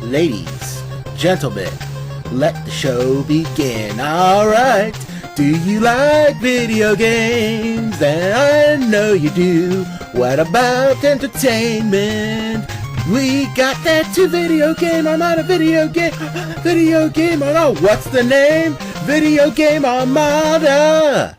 Ladies, gentlemen, let the show begin. Alright, do you like video games? And I know you do. What about entertainment? We got that to Video Game Armada, Video Game Armada. What's the name? Video Game Armada.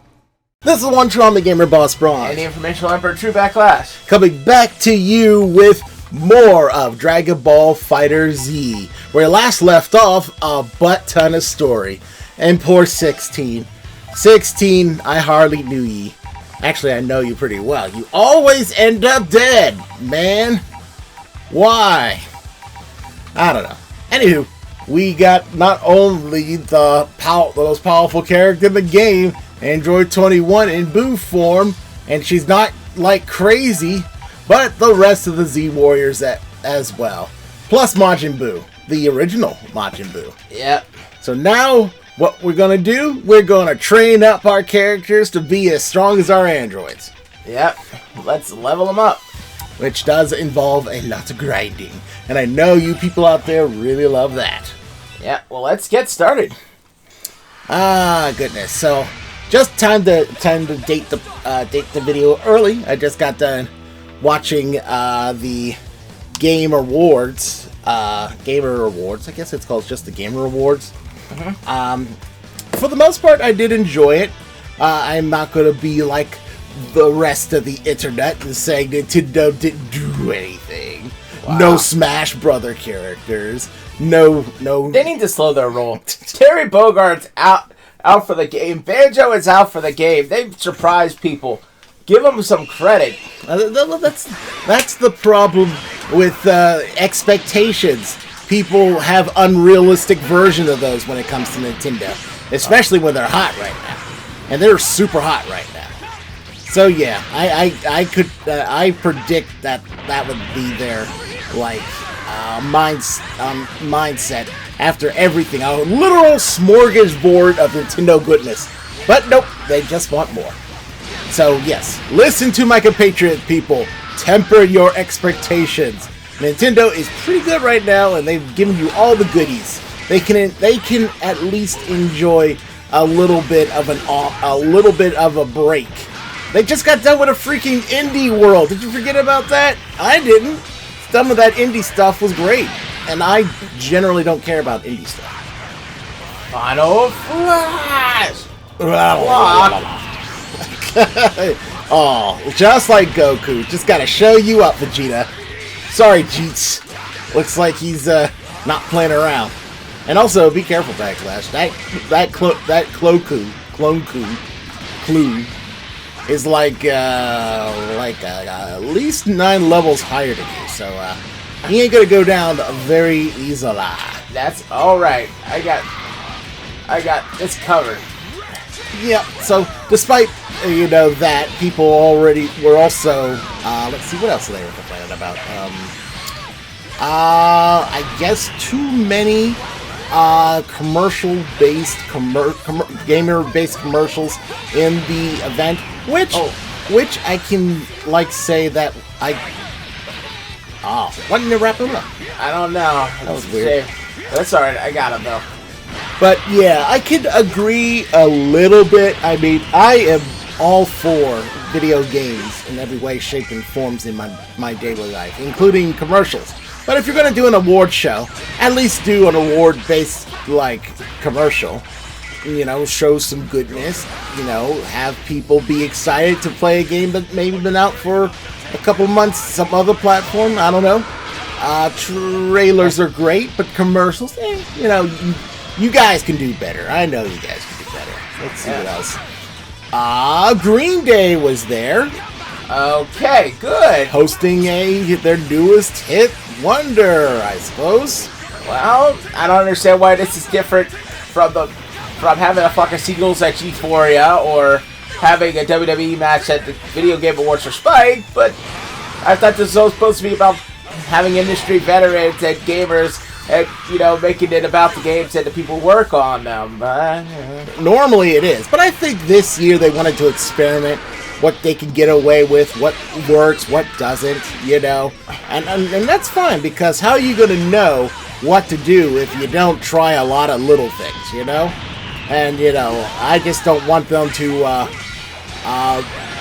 This is one Trauma Gamer Boss Braun. And the Informational Emperor True Backlash. Coming back to you with more of Dragon Ball Fighter Z, where last left off a butt ton of story. And poor 16. 16, I hardly knew ye. Actually, I know you pretty well. You always end up dead, man. Why? I don't know. Anywho, we got not only the most powerful character in the game, Android 21 in Boo form, and she's not like crazy, but the rest of the Z Warriors as well. Plus Majin Buu, the original Majin Buu. Yep. So now, what we're gonna do, we're gonna train up our characters to be as strong as our androids. Yep. Let's level them up. Which does involve a lot of grinding. And I know you people out there really love that. Yeah, well, let's get started. Ah, goodness. So, just time to date the video early. I just got done watching the Game Awards. Gamer Awards. I guess it's called just the Gamer Awards. Mm-hmm. For the most part, I did enjoy it. I'm not going to be like the rest of the internet and saying Nintendo didn't do anything. Wow. No Smash Brother characters. No. They need to slow their roll. Terry Bogart's out for the game. Banjo is out for the game. They've surprised people. Give them some credit. That's the problem with expectations. People have unrealistic versions of those when it comes to Nintendo, especially when they're hot right now, and they're super hot right now. So yeah, I predict that would be their mindset after everything. A literal smorgasbord of Nintendo goodness. But nope, they just want more. So yes, listen to my compatriot people. Temper your expectations. Nintendo is pretty good right now, and they've given you all the goodies. They can at least enjoy a little bit of a break. They just got done with a freaking indie world. Did you forget about that? I didn't. Some of that indie stuff was great, and I generally don't care about indie stuff. Final Flash! Oh, just like Goku. Just gotta show you up, Vegeta. Sorry, Jeets. Looks like he's not playing around. And also, be careful, Backlash. That Clone Clue is like at least 9 levels higher than you, so he ain't gonna go down very easily. That's all right. I got this covered. Yeah. So despite that, people already were also let's see what else they were complaining about. I guess too many commercial-based gamer-based commercials in the event, which I can say that why didn't you wrap them up? I don't know. That was weird. That's alright, I got them though. But yeah, I could agree a little bit. I mean, I am all for video games in every way, shape, and forms in my daily life, including commercials. But if you're going to do an award show, at least do an award-based, commercial. Show some goodness. Have people be excited to play a game that maybe been out for a couple months, some other platform, I don't know. Trailers are great, but commercials, you guys can do better. I know you guys can do better. Let's see what else. Green Day was there. Okay, good. Hosting their newest hit, Wonder, I suppose. Well, I don't understand why this is different from having a fucking Seagulls at Euphoria or having a WWE match at the Video Game Awards for Spike, but I thought this was supposed to be about having industry veterans and gamers and, making it about the games and the people who work on them. Normally it is, but I think this year they wanted to experiment what they can get away with, what works, what doesn't, and that's fine, because how are you going to know what to do if you don't try a lot of little things, you know? And, you know, I just don't want them to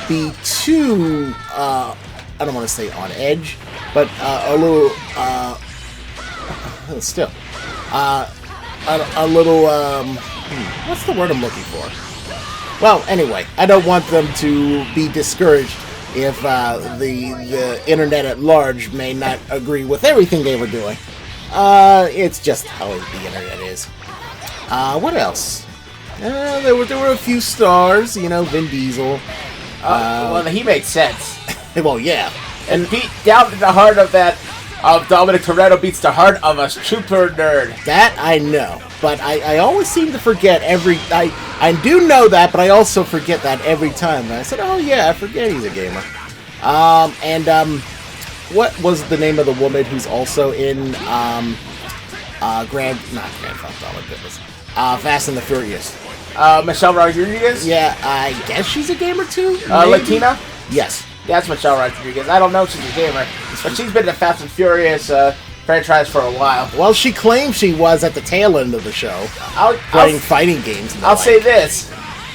be too, I don't want to say on edge, but a little, still, a little, what's the word I'm looking for? Well, anyway, I don't want them to be discouraged if the internet at large may not agree with everything they were doing. It's just how the internet is. What else? There were a few stars, you know, Vin Diesel. Well, he makes sense. Well, yeah. And beat down to the heart of that, of Dominic Toretto beats the heart of a super nerd. That I know, but I always seem to forget I do know that, but I also forget that every time. And I said, oh yeah, I forget he's a gamer. What was the name of the woman who's also in not Grand Theft Auto, goodness, Fast and the Furious? Michelle Rodriguez? Yeah, I guess she's a gamer too? Latina? Yes. That's Michelle Rodriguez. I don't know if she's a gamer, but she's been in the Fast and Furious franchise for a while. Well, she claimed she was at the tail end of the show, playing fighting games. I'll say this.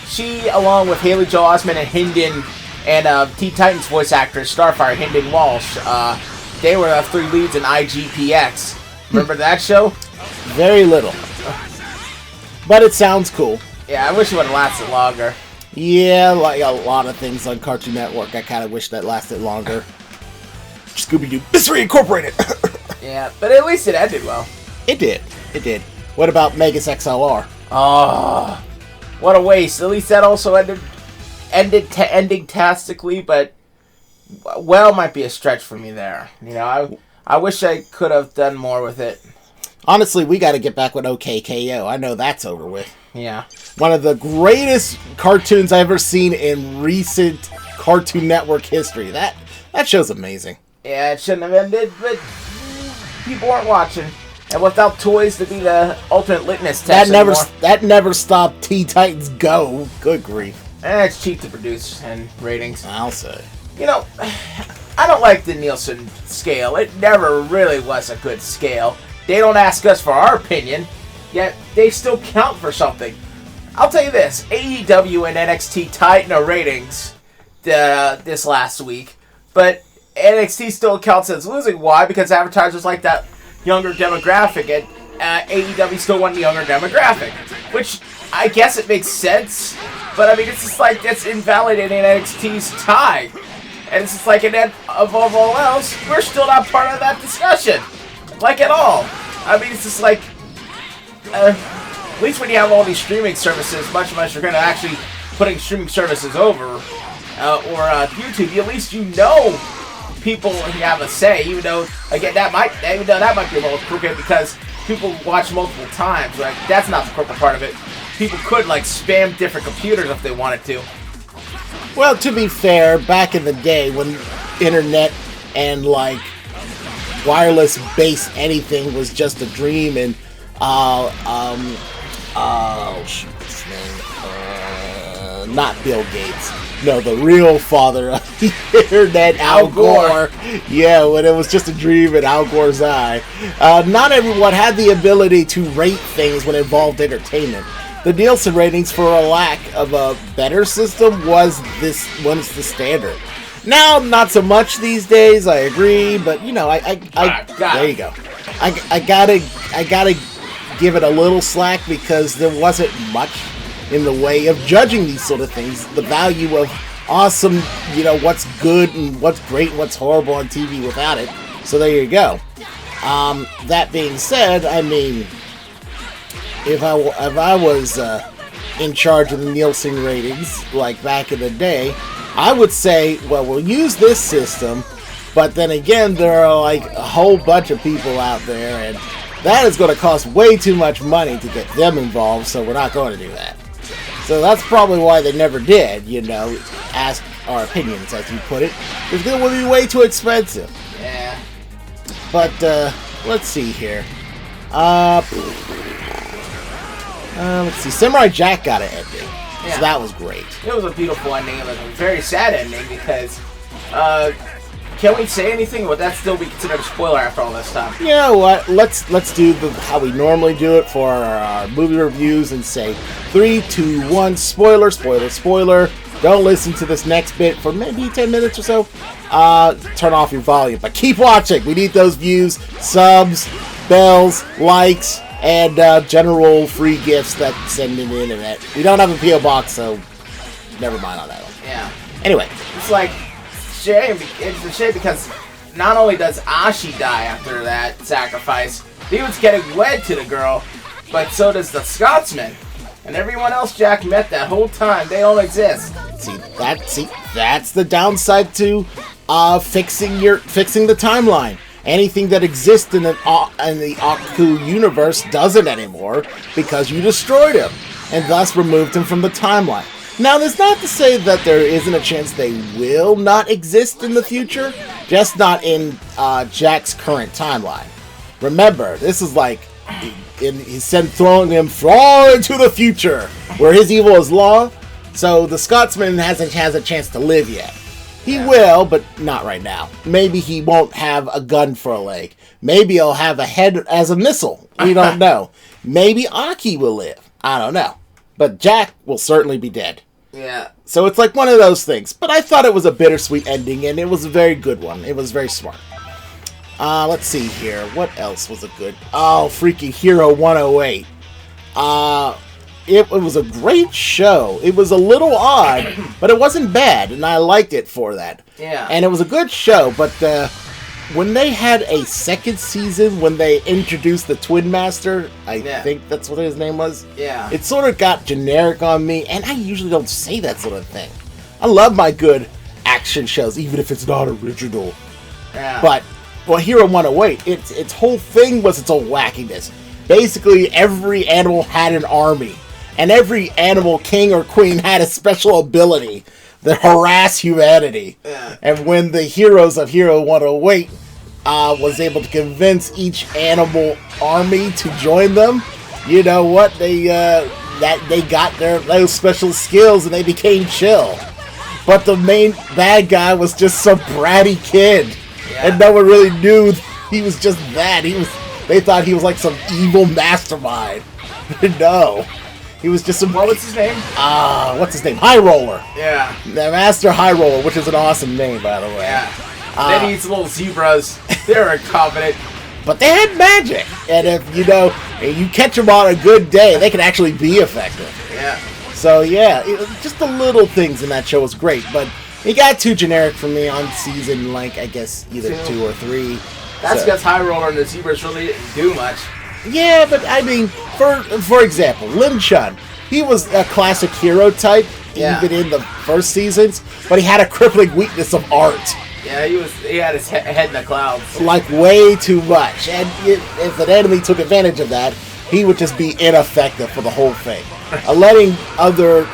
She, along with Haley Joel Osment and Hendon, and Teen Titans voice actress Starfire Hendon Walsh, they were the three leads in IGPX. Remember that show? Very little. But it sounds cool. Yeah, I wish it would have lasted longer. Yeah, like a lot of things on Cartoon Network, I kind of wish that lasted longer. Scooby-Doo Mystery Incorporated! Yeah, but at least it ended well. It did. It did. What about Megas XLR? Oh, what a waste. At least that also ended tastically, but well might be a stretch for me there. You know, I wish I could have done more with it. Honestly, we got to get back with OKKO. I know that's over with. Yeah. One of the greatest cartoons I've ever seen in recent Cartoon Network history. That show's amazing. Yeah, it shouldn't have ended, but people weren't watching. And without toys to be the ultimate litmus test that never stopped Teen Titans Go. Good grief. And it's cheap to produce and ratings. I'll say. You know, I don't like the Nielsen scale. It never really was a good scale. They don't ask us for our opinion, yet they still count for something. I'll tell you this, AEW and NXT tied in our ratings this last week, but NXT still counts as losing. Why? Because advertisers like that younger demographic, and AEW still want the younger demographic, which I guess it makes sense, but I mean, it's just like that's invalidating NXT's tie. And it's just like, above all else, we're still not part of that discussion. Like, at all. I mean, it's just like, at least when you have all these streaming services, much less you're going to actually putting streaming services over, or YouTube, at least you know people have a say, even though that might be a little crooked because people watch multiple times. Like, that's not the crooked part of it. People could, like, spam different computers if they wanted to. Well, to be fair, back in the day when internet and, like, wireless-based anything was just a dream, and, shoot, what's his name? Not Bill Gates. No, the real father of the internet, Al Gore. Yeah, when it was just a dream in Al Gore's eye. Not everyone had the ability to rate things when it involved entertainment. The Nielsen ratings, for a lack of a better system, was the standard. Now, not so much these days. I agree, but you know, there you go. I gotta give it a little slack because there wasn't much in the way of judging these sort of things. The value of awesome, you know, what's good and what's great and what's horrible on TV without it. So there you go. That being said, I mean, if I was in charge of the Nielsen ratings, like back in the day, I would say, well, we'll use this system, but then again, there are like a whole bunch of people out there, and that is going to cost way too much money to get them involved, so we're not going to do that. So that's probably why they never did, you know, ask our opinions, as you put it, because it would be way too expensive. Yeah. But, let's see here. Let's see, Samurai Jack got an ending, yeah. So that was great. It was a beautiful ending. It was a very sad ending because Can we say anything? Would that still be considered a spoiler after all this time? You know what? Let's do how we normally do it for our movie reviews and say 3, 2, 1, spoiler, spoiler, spoiler. Don't listen to this next bit for maybe 10 minutes or so. Turn off your volume, but keep watching. We need those views, subs, bells, likes, and general free gifts that send in the internet. We don't have a P.O. box, so never mind on that one. Yeah. Anyway. It's like, shame. It's a shame because not only does Ashi die after that sacrifice, he was getting wed to the girl, but so does the Scotsman. And everyone else Jack met that whole time, they don't exist. See, that's the downside to fixing the timeline. Anything that exists in the Aku universe doesn't anymore because you destroyed him and thus removed him from the timeline. Now, that's not to say that there isn't a chance they will not exist in the future, just not in Jack's current timeline. Remember, this is like he said throwing him far into the future, where his evil is law. So the Scotsman hasn't has a chance to live yet. He will, but not right now. Maybe he won't have a gun for a leg. Maybe he'll have a head as a missile. We don't know. Maybe Aki will live. I don't know. But Jack will certainly be dead. Yeah. So it's like one of those things. But I thought it was a bittersweet ending, and it was a very good one. It was very smart. Let's see here. What else was a good... Oh, freaking Hero 108. It was a great show. It was a little odd, but it wasn't bad, and I liked it for that. Yeah. And it was a good show, but when they had a second season, when they introduced the Twin Master, I think that's what his name was. Yeah. It sort of got generic on me, and I usually don't say that sort of thing. I love my good action shows, even if it's not original. Yeah. But... Well, Hero 108, its whole thing was its own wackiness. Basically, every animal had an army, and every animal king or queen had a special ability that harassed humanity. Yeah. And when the heroes of Hero 108 was able to convince each animal army to join them, you know what? They got those special skills and they became chill. But the main bad guy was just some bratty kid. Yeah. And no one really knew he was just that. They thought he was like some evil mastermind. No. He was just some... What was his name? What's his name? High Roller. Yeah. The Master High Roller, which is an awesome name, by the way. Yeah. Then he's little zebras. They're incompetent. But they had magic. And if, you catch them on a good day, they can actually be effective. Yeah. So, yeah. Just the little things in that show was great, but... It got too generic for me on season, I guess, either 2 or 3. That's because High Roller and the Zebras really didn't do much. Yeah, but I mean, for example, Lin Chun, he was a classic hero type, even in the first seasons, but he had a crippling weakness of art. Yeah, he had his head in the clouds. Like, way too much. And if an enemy took advantage of that, he would just be ineffective for the whole thing. Letting other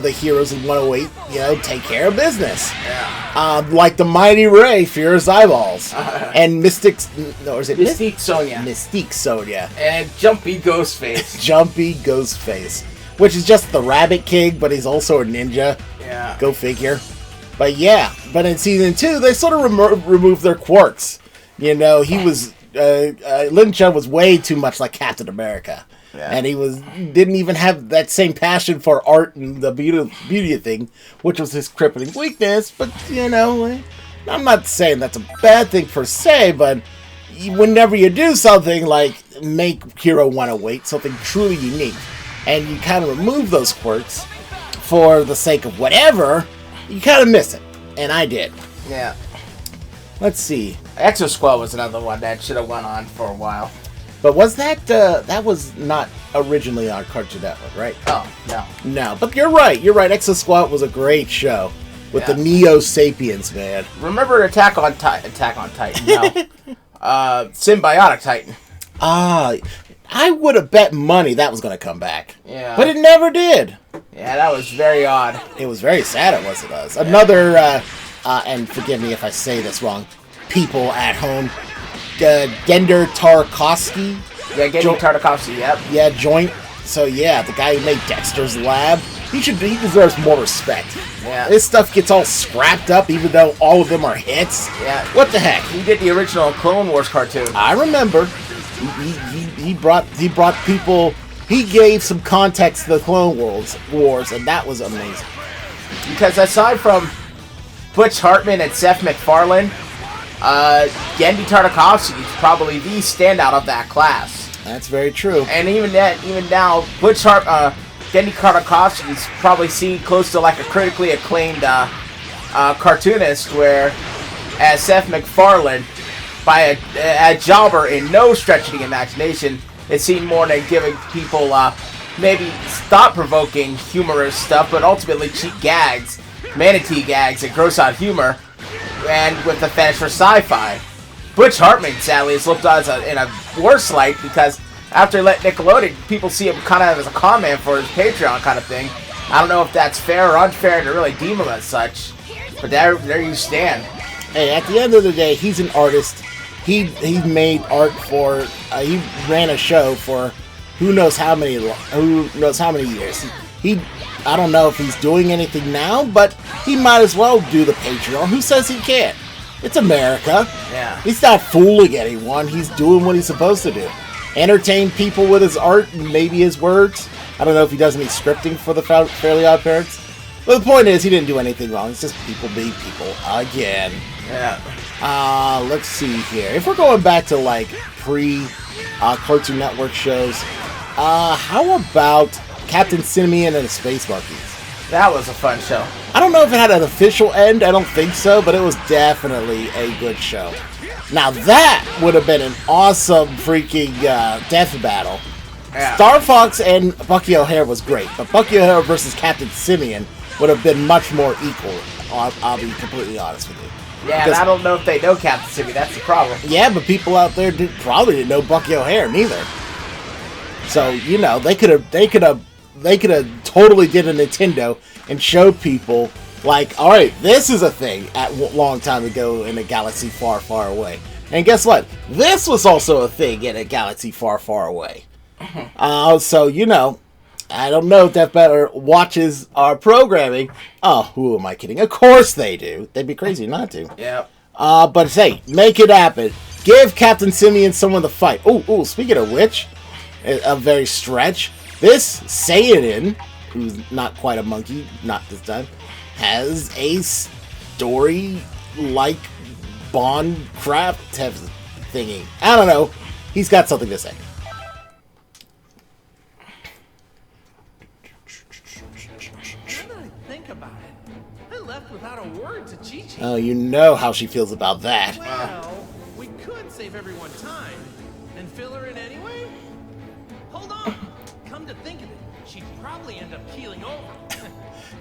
heroes in 108, take care of business. Yeah. Like the Mighty Ray, Fear His Eyeballs. And Mystic Sonia. Mystique Sonia. And Jumpy Ghostface. Jumpy Ghostface. Which is just the Rabbit King, but he's also a ninja. Yeah. Go figure. But yeah, but in season 2, they sort of removed their quirks. He was... Lin Chun was way too much like Captain America. Yeah. And he didn't even have that same passion for art and the beauty thing, which was his crippling weakness. But, I'm not saying that's a bad thing per se, but whenever you do something like make Hero 108 something truly unique, and you kind of remove those quirks for the sake of whatever, you kind of miss it. And I did. Yeah. Let's see. Exo Squad was another one that should have went on for a while. But was that was not originally on Cartoon Network, right? Oh, no. No, but you're right. Exo Squad was a great show with the Neo Sapiens, man. Remember Attack on Titan? No. Symbiotic Titan. I would have bet money that was going to come back. Yeah. But it never did. Yeah, that was very odd. It was very sad it was. Yeah. Another, and forgive me if I say this wrong, people at home, Gender Tarkovsky. Yeah, Gender Tarkovsky, yep. Yeah, Joint. So yeah, the guy who made Dexter's Lab. He deserves more respect. Yeah. This stuff gets all scrapped up, even though all of them are hits. Yeah. What the heck? He did the original Clone Wars cartoon. I remember. He brought people. He gave some context to the Clone Wars, and that was amazing. Because aside from Butch Hartman and Seth MacFarlane, Genndy Tartakovsky is probably the standout of that class. That's very true. And even now, Genndy Tartakovsky is probably seen close to like a critically acclaimed cartoonist, where as Seth MacFarlane, by a jobber in no stretch of the imagination, is seen more than giving people maybe thought-provoking humorous stuff, but ultimately cheap gags, manatee gags, and gross-out humor, and with a fetish for sci-fi. Butch Hartman, sadly, is looked on in a worse light because after he left Nickelodeon, people see him kind of as a con man for his Patreon kind of thing. I don't know if that's fair or unfair to really deem him as such, but there you stand. Hey, at the end of the day, he's an artist. He made art for. He ran a show for who knows how many years. I don't know if he's doing anything now, but he might as well do the Patreon. Who says he can't? It's America. Yeah. He's not fooling anyone. He's doing what he's supposed to do. Entertain people with his art and maybe his words. I don't know if he does any scripting for the Fairly Odd Parents. But the point is, he didn't do anything wrong. It's just people being people again. Yeah. Let's see here. If we're going back to like pre-Cartoon Network shows, how about Captain Simeon and the Space Monkeys? That was a fun show. I don't know if it had an official end. I don't think so, but it was definitely a good show. Now that would have been an awesome freaking death battle. Yeah. Star Fox and Bucky O'Hare was great, but Bucky O'Hare versus Captain Simeon would have been much more equal. I'll be completely honest with you. Yeah, and I don't know if they know Captain Simeon. That's the problem. Yeah, but people out there probably didn't know Bucky O'Hare neither. So you know they could have totally did a Nintendo and showed people like, all right, this is a thing at a long time ago in a galaxy far, far away. And guess what? This was also a thing in a galaxy far, far away. So you know, I don't know if Death Batter watches our programming. Oh, who am I kidding? Of course they do. They'd be crazy not to. Yeah. But say, make it happen. Give Captain Simeon someone to fight. Ooh, speaking of which, a very stretch. This Saiyan, who's not quite a monkey, not this time, has a story-like Bond crap thingy. I don't know. He's got something to say. Without a word to Chi-Chi. Oh, you know how she feels about that. Well, we could save everyone time and fill her in anyway. Hold on. Come to think of it, she'd probably end up keeling over.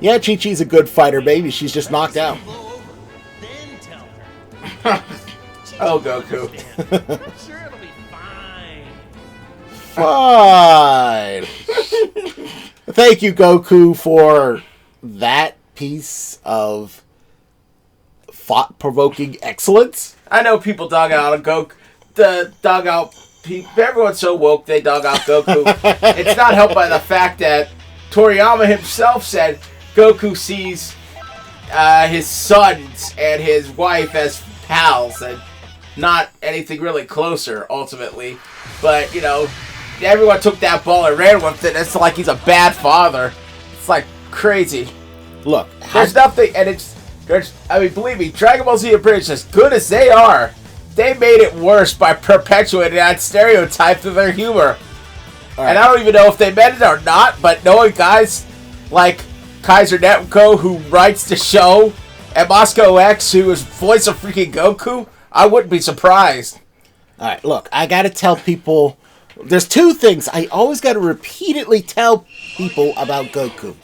Yeah, Chi-Chi's a good fighter, baby. She's just knocked out. Blow over, then tell her. Oh, Goku. I'm sure it'll be fine. Fine. Thank you, Goku, for that piece of thought-provoking excellence. I know people dog out Goku. Everyone's so woke they dog out Goku. It's not helped by the fact that Toriyama himself said Goku sees his sons and his wife as pals and not anything really closer, ultimately. But, you know, everyone took that ball and ran with it. It's like he's a bad father. It's like crazy. Look, There's nothing, and believe me, Dragon Ball Z and British, as good as they are, they made it worse by perpetuating that stereotype to their humor. Right. And I don't even know if they meant it or not, but knowing guys like Kaiser Netco, who writes the show, and Moscow X, who is voice of freaking Goku, I wouldn't be surprised. Alright, look, I gotta tell people, there's two things I always gotta repeatedly tell people about Goku.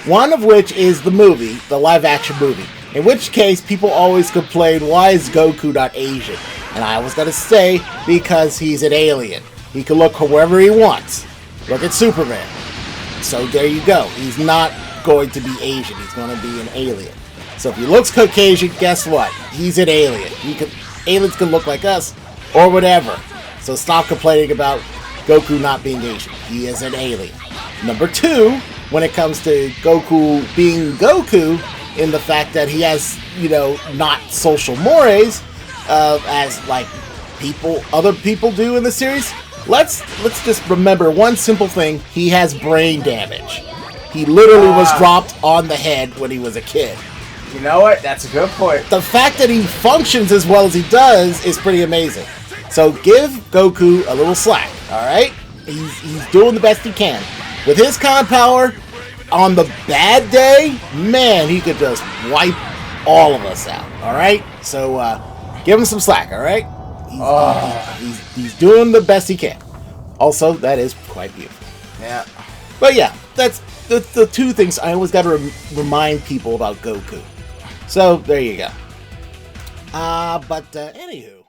One of which is the movie, the live-action movie. In which case, people always complain, why is Goku not Asian? And I always gotta say, because he's an alien. He can look wherever he wants. Look at Superman. So there you go. He's not going to be Asian. He's going to be an alien. So if he looks Caucasian, guess what? He's an alien. Aliens can look like us, or whatever. So stop complaining about Goku not being Asian. He is an alien. Number 2, when it comes to Goku being Goku, in the fact that he has, not social mores, as like other people do in the series. Let's just remember one simple thing: he has brain damage. He literally was dropped on the head when he was a kid. You know what? That's a good point. The fact that he functions as well as he does is pretty amazing. So give Goku a little slack, alright? He's doing the best he can. With his kind of power, on the bad day, man, he could just wipe all of us out, alright? So give him some slack, alright? He's doing the best he can. Also, that is quite beautiful. Yeah. But yeah, that's the 2 things I always got to remind people about Goku. So, there you go. But anywho.